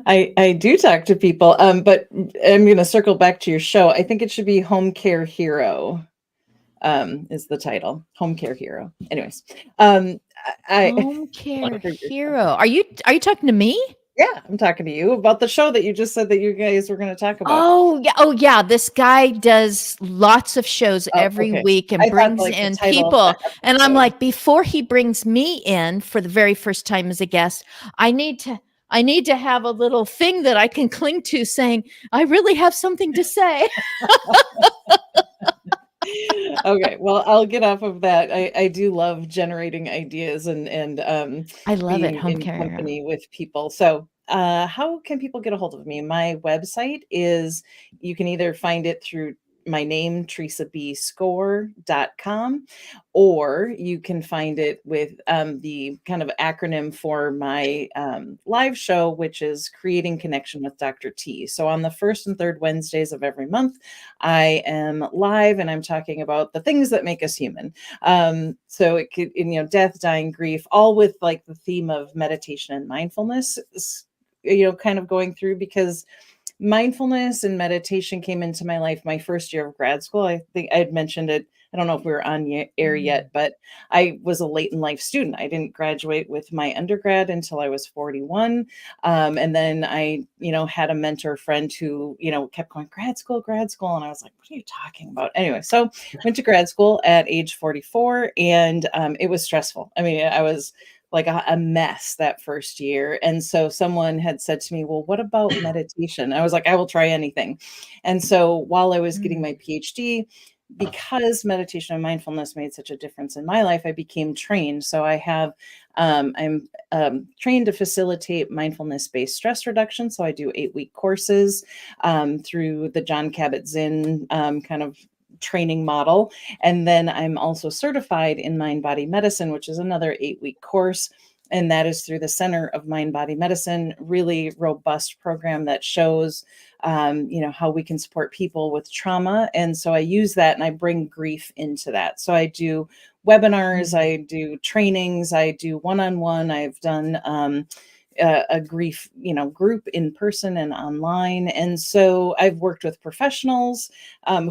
I do talk to people, but I'm going to circle back to your show. I think it should be Home Care Hero. Is the title, Home Care Hero. Anyways, Home care hero. Are you talking to me? Yeah, I'm talking to you about the show that you just said that you guys were going to talk about. Oh yeah. This guy does lots of shows every Okay. week and I thought, brings like, the in title of people. that And I'm episode. like, before he brings me in for the very first time as a guest, I need to have a little thing that I can cling to saying, I really have something to say. Okay, well, I'll get off of that. I do love generating ideas and I love it. being Home in care hero. company with people. So, how can people get a hold of me? My website is, you can either find it through my name, teresabscore.com, or you can find it with the kind of acronym for my live show, which is Creating Connection with Dr. T. So on the first and third Wednesdays of every month, I am live and I'm talking about the things that make us human. So it could, death, dying, grief, all with like the theme of meditation and mindfulness, kind of going through, because mindfulness and meditation came into my life my first year of grad school. I think I had mentioned it. I don't know if we were on air yet, but I was a late in life student. I didn't graduate with my undergrad until I was 41. And then I, had a mentor friend who, kept going, grad school. And I was like, what are you talking about? Anyway, so went to grad school at age 44, and it was stressful. I mean, I was like a mess that first year. And so someone had said to me, well, what about meditation? I was like, I will try anything. And so while I was getting my PhD, because meditation and mindfulness made such a difference in my life, I became trained. So I have, I'm trained to facilitate mindfulness-based stress reduction. So I do 8-week courses through the John Kabat-Zinn kind of training model. And then I'm also certified in mind body medicine, which is another 8-week course. And that is through the Center of Mind Body Medicine, really robust program that shows, how we can support people with trauma. And so I use that and I bring grief into that. So I do webinars, I do trainings, I do one-on-one. I've done a grief, group in person and online. And so I've worked with professionals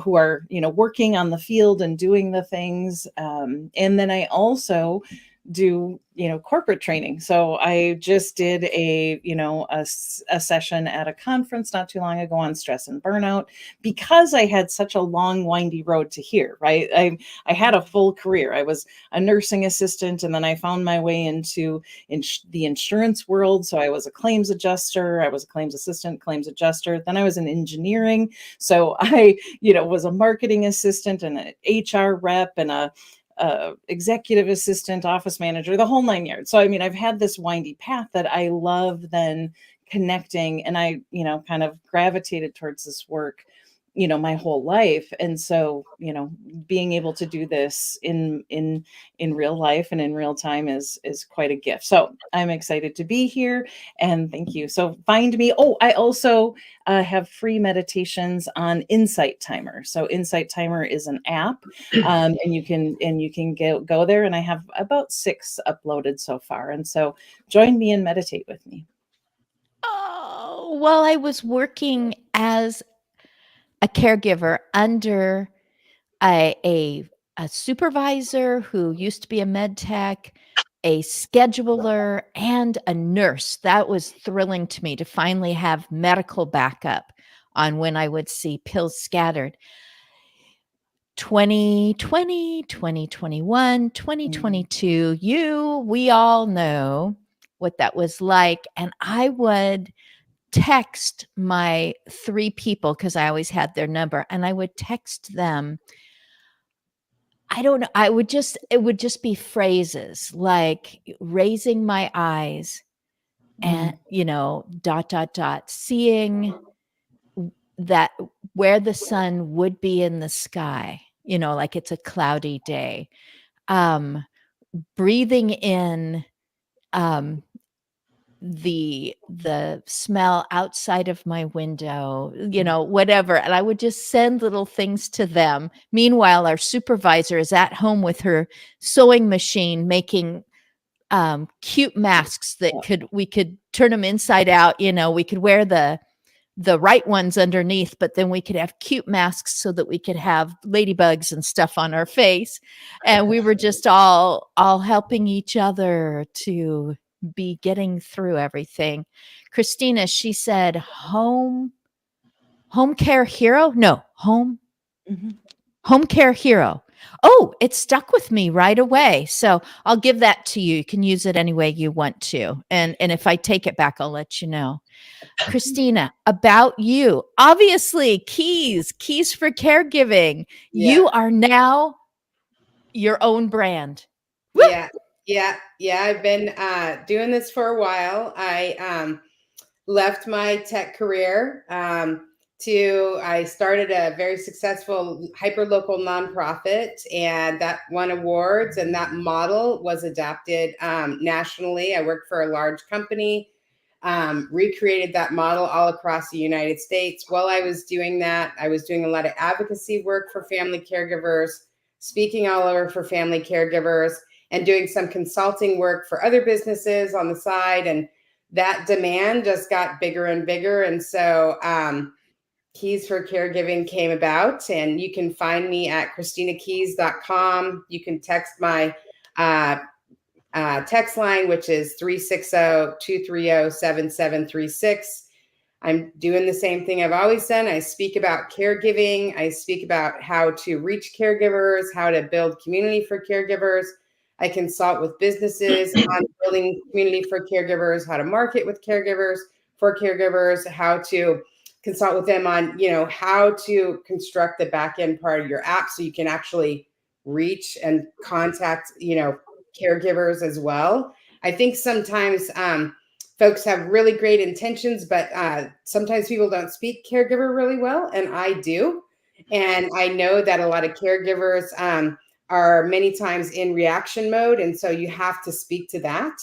who are, working on the field and doing the things. And then I also do, corporate training. So I just did a session at a conference not too long ago on stress and burnout, because I had such a long, windy road to here, right? I had a full career. I was a nursing assistant, and then I found my way into the insurance world. So I was a claims adjuster, I was a claims assistant, claims adjuster. Then I was in engineering. So I, was a marketing assistant and an HR rep and a executive assistant, office manager, the whole 9 yards. So, I mean, I've had this windy path that I love then connecting, and I, kind of gravitated towards this work, my whole life. And so, being able to do this in real life and in real time is quite a gift. So I'm excited to be here, and thank you. So find me. Oh, I also have free meditations on Insight Timer. So Insight Timer is an app, and you can go there, and I have about 6 uploaded so far. And so join me and meditate with me. Oh, well, I was working as a caregiver under a supervisor who used to be a med tech, a scheduler, and a nurse. That was thrilling to me to finally have medical backup on when I would see pills scattered. 2020, 2021, 2022, we all know what that was like. And I would text my 3 people, because I always had their number, and I would text them. I don't know. It would just be phrases like raising my eyes and, seeing that where the sun would be in the sky, like it's a cloudy day. Breathing in, the smell outside of my window, whatever. And I would just send little things to them. Meanwhile, our supervisor is at home with her sewing machine making cute masks that we could turn them inside out. We could wear the the right ones underneath, but then we could have cute masks so that we could have ladybugs and stuff on our face. And we were just all helping each other to be getting through everything. Christina, she said home care hero? No, home care hero. Oh, it stuck with me right away. So I'll give that to you. You can use it any way you want to. And if I take it back, I'll let you know. Christina, about you. Obviously, keys for caregiving. Yeah. You are now your own brand. Woo! Yeah. I've been doing this for a while. I left my tech career I started a very successful hyperlocal nonprofit, and that won awards, and that model was adapted nationally. I worked for a large company, recreated that model all across the United States. While I was doing that, I was doing a lot of advocacy work for family caregivers, speaking all over for family caregivers, and doing some consulting work for other businesses on the side. And that demand just got bigger and bigger. And so Keys for Caregiving came about, and you can find me at ChristinaKeys.com. You can text my text line, which is 360-230-7736. I'm doing the same thing I've always done. I speak about caregiving. I speak about how to reach caregivers, how to build community for caregivers. I consult with businesses on building community for caregivers, how to market with caregivers, for caregivers, how to consult with them on, how to construct the back end part of your app so you can actually reach and contact, caregivers as well. I think sometimes folks have really great intentions, but sometimes people don't speak caregiver really well, and I do. And I know that a lot of caregivers are many times in reaction mode, and so you have to speak to that.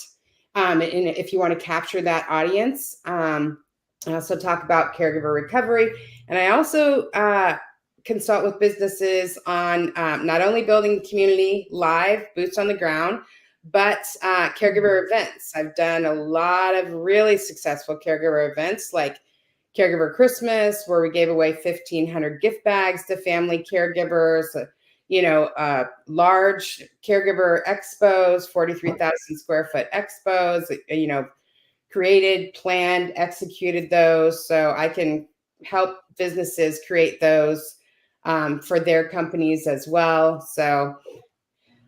And if you want to capture that audience, I also talk about caregiver recovery, and I also consult with businesses on not only building community live, boots on the ground, but caregiver events. I've done a lot of really successful caregiver events like Caregiver Christmas, where we gave away 1,500 gift bags to family caregivers, large caregiver expos, 43,000 square foot expos, created, planned, executed those. So I can help businesses create those for their companies as well. So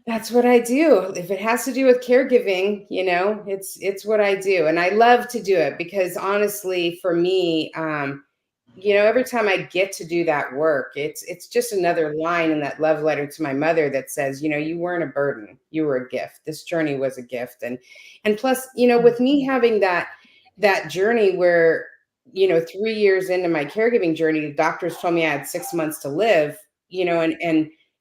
that's what I do. If it has to do with caregiving, it's what I do. And I love to do it because honestly, for me, every time I get to do that work, it's just another line in that love letter to my mother that says, you weren't a burden, you were a gift. This journey was a gift. And plus, with me having that journey where, 3 years into my caregiving journey, the doctors told me I had 6 months to live,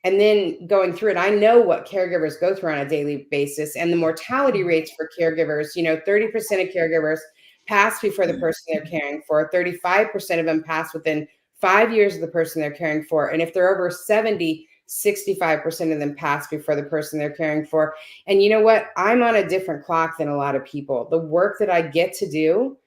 and then going through it, I know what caregivers go through on a daily basis, and the mortality rates for caregivers, 30% of caregivers pass before the person they're caring for. 35% of them pass within 5 years of the person they're caring for. And if they're over 70, 65% of them pass before the person they're caring for. And you know what? I'm on a different clock than a lot of people. The work that I get to do,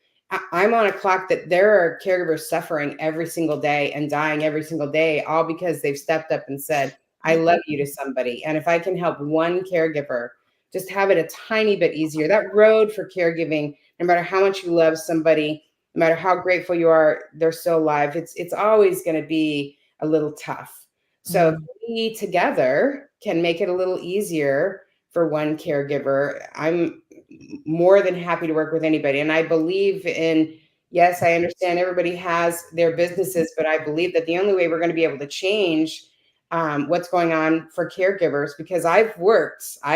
I'm on a clock that there are caregivers suffering every single day and dying every single day, all because they've stepped up and said, I love you to somebody. And if I can help one caregiver just have it a tiny bit easier, that road for caregiving, no matter how much you love somebody, no matter how grateful you are, they're still alive. It's always going to be a little tough. So if we together can make it a little easier for one caregiver, I'm more than happy to work with anybody. And I believe in, yes, I understand everybody has their businesses, but I believe that the only way we're going to be able to change what's going on for caregivers, because I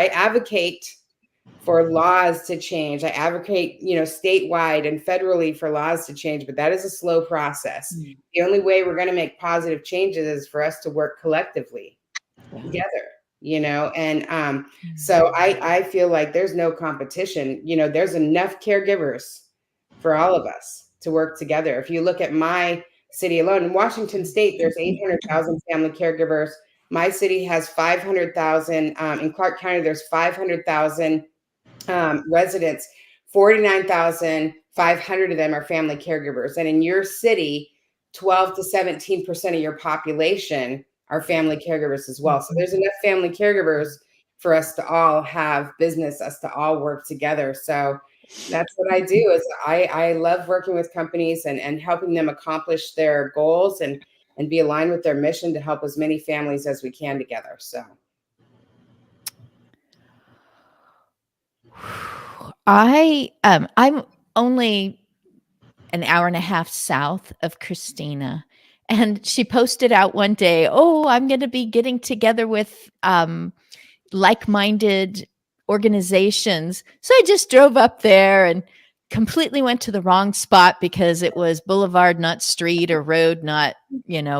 advocate for laws to change. I advocate, statewide and federally for laws to change, but that is a slow process. The only way we're going to make positive changes is for us to work collectively together, and so I feel like there's no competition. There's enough caregivers for all of us to work together. If you look at my city alone, in Washington State, there's 800,000 family caregivers. My city has 500,000. In Clark County, there's 500,000 residents, 49,500 500 of them are family caregivers. And in your city, 12 to 17% of your population are family caregivers as well. So there's enough family caregivers for us to all have business, us to all work together. So that's what I do is I love working with companies and helping them accomplish their goals and be aligned with their mission to help as many families as we can together. So I'm only an hour and a half south of Christina, and she posted out one day, "Oh, I'm going to be getting together with like-minded organizations." So I just drove up there and completely went to the wrong spot because it was boulevard, not street, or road, not,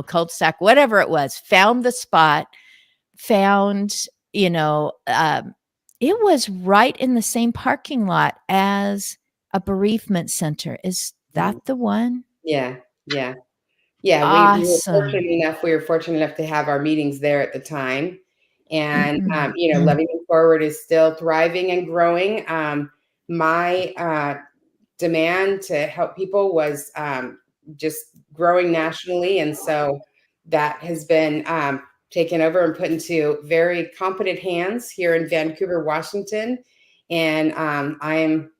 cul-de-sac, whatever it was. Found the spot, found, it was right in the same parking lot as a bereavement center. Is that the one? yeah. Awesome. We were fortunate enough to have our meetings there at the time. And, Mhm. Loving It Forward is still thriving and growing. My demand to help people was just growing nationally. And so that has been taken over and put into very competent hands here in Vancouver, Washington. And I'm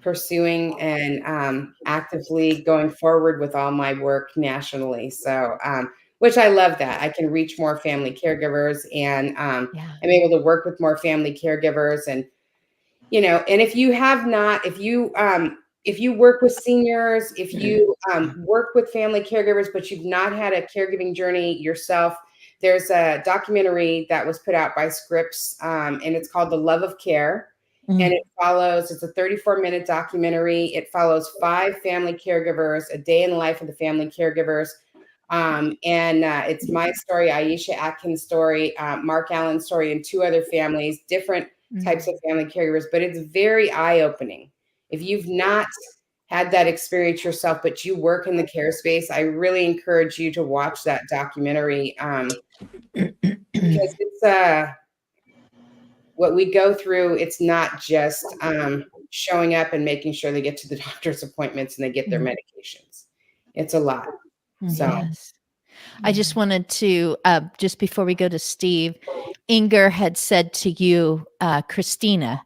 pursuing and actively going forward with all my work nationally. So, which I love that I can reach more family caregivers and Yeah. I'm able to work with more family caregivers. And, and if you work with seniors, if you work with family caregivers, but you've not had a caregiving journey yourself, there's a documentary that was put out by Scripps, and it's called The Love of Care. And it's a 34-minute documentary. It follows 5 family caregivers, a day in the life of the family caregivers. It's my story, Aisha Atkins' story, Mark Allen's story, and 2 other families, different types of family caregivers. But it's very eye-opening. If you've not had that experience yourself, but you work in the care space, I really encourage you to watch that documentary because it's what we go through. It's not just showing up and making sure they get to the doctor's appointments and they get their medications. It's a lot. So Yes. I just wanted to, just before we go to Steve, Inger had said to you, Christina,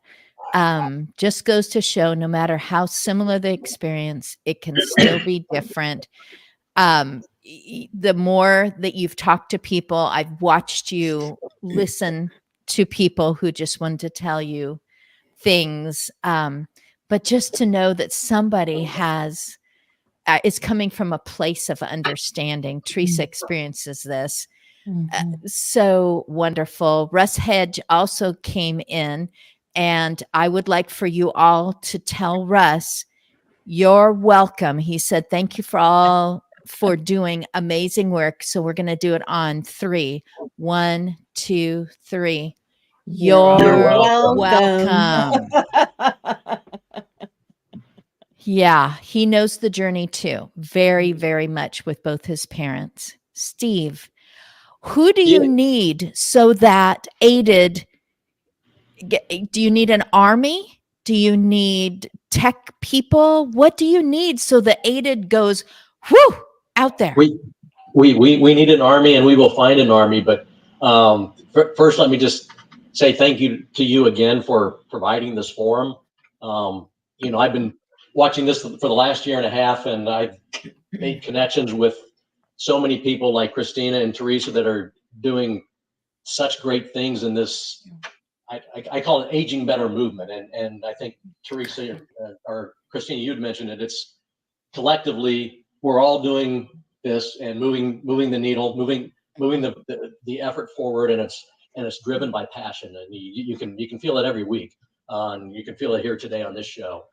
just goes to show no matter how similar the experience, it can still be different. The more that you've talked to people, I've watched you listen to people who just wanted to tell you things. But just to know that somebody is coming from a place of understanding. Teresa experiences this. So wonderful. Russ Hedge also came in, and I would like for you all to tell Russ, you're welcome. He said, thank you for doing amazing work. So we're going to do it on 3. 1, 2, 3. You're welcome. Yeah, he knows the journey too, very, very much with both his parents. Steve, who do you need so that aided? Do you need an army? Do you need tech people? What do you need so the aided goes, whoo, out there? We need an army, and we will find an army. But first, let me just say thank you to you again for providing this forum. I've been watching this for the last year and a half, and I've made connections with so many people like Christina and Teresa that are doing such great things in this. I call it aging better movement, and I think Teresa or Christina, you'd mentioned it. It's collectively we're all doing this and moving the needle, moving the effort forward, and it's driven by passion, and you can feel it every week, and you can feel it here today on this show.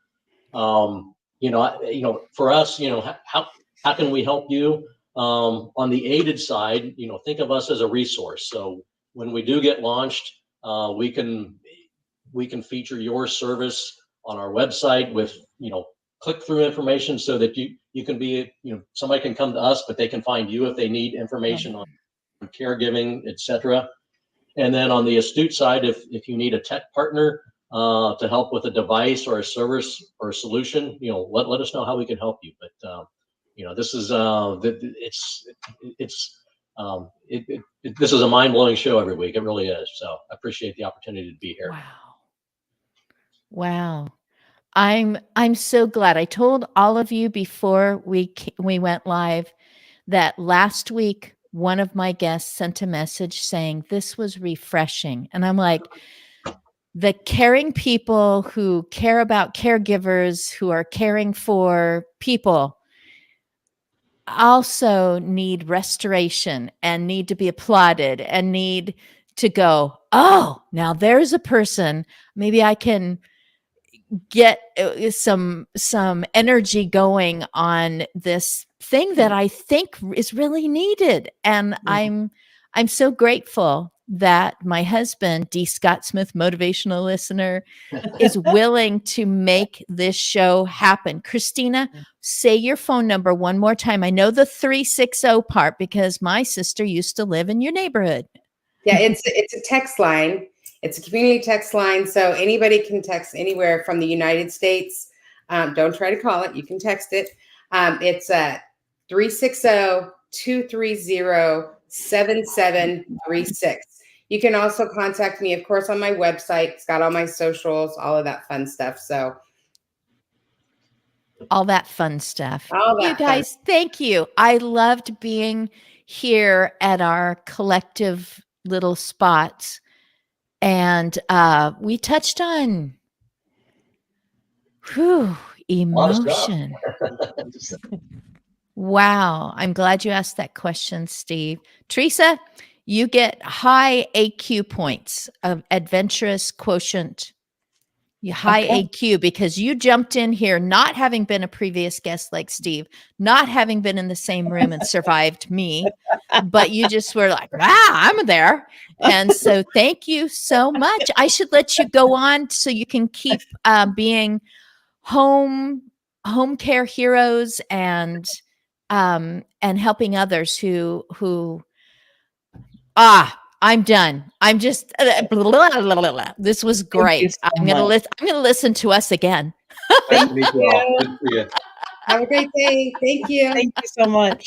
For us, how can we help you? On the aided side, think of us as a resource. So when we do get launched, we can feature your service on our website with click through information so that you can be somebody can come to us, but they can find you if they need information on caregiving, etc. And then on the astute side, if you need a tech partner, to help with a device or a service or a solution, let us know how we can help you. But this is this is a mind-blowing show every week. It really is. So I appreciate the opportunity to be here. Wow. I'm so glad. I told all of you before we went live that last week one of my guests sent a message saying this was refreshing. And I'm like, the caring people who care about caregivers, who are caring for people, also need restoration and need to be applauded and need to go, oh, now there's a person, maybe I can get some energy going on this thing that I think is really needed. And I'm so grateful that my husband, D. Scott Smith, motivational listener, is willing to make this show happen. Christina, say your phone number one more time. I know the 360 part because my sister used to live in your neighborhood. Yeah, it's a text line. It's a community text line, so anybody can text anywhere from the United States. Don't try to call it. You can text it. It's 360-230-7736. You can also contact me, of course, on my website. It's got all my socials, all of that fun stuff. So all that fun stuff. All that you guys, thank you. I loved being here at our collective little spots. And we touched on emotion. Wow. I'm glad you asked that question, Steve. Teresa, you get high AQ points of adventurous quotient. High AQ because you jumped in here not having been a previous guest like Steve, not having been in the same room and survived me, but you just were like, I'm there. And so thank you so much. I should let you go on so you can keep being home care heroes and helping others who I'm done. I'm just this was great. So I'm gonna listen to us again. Thank you. Have a great day. Thank you. Thank you so much.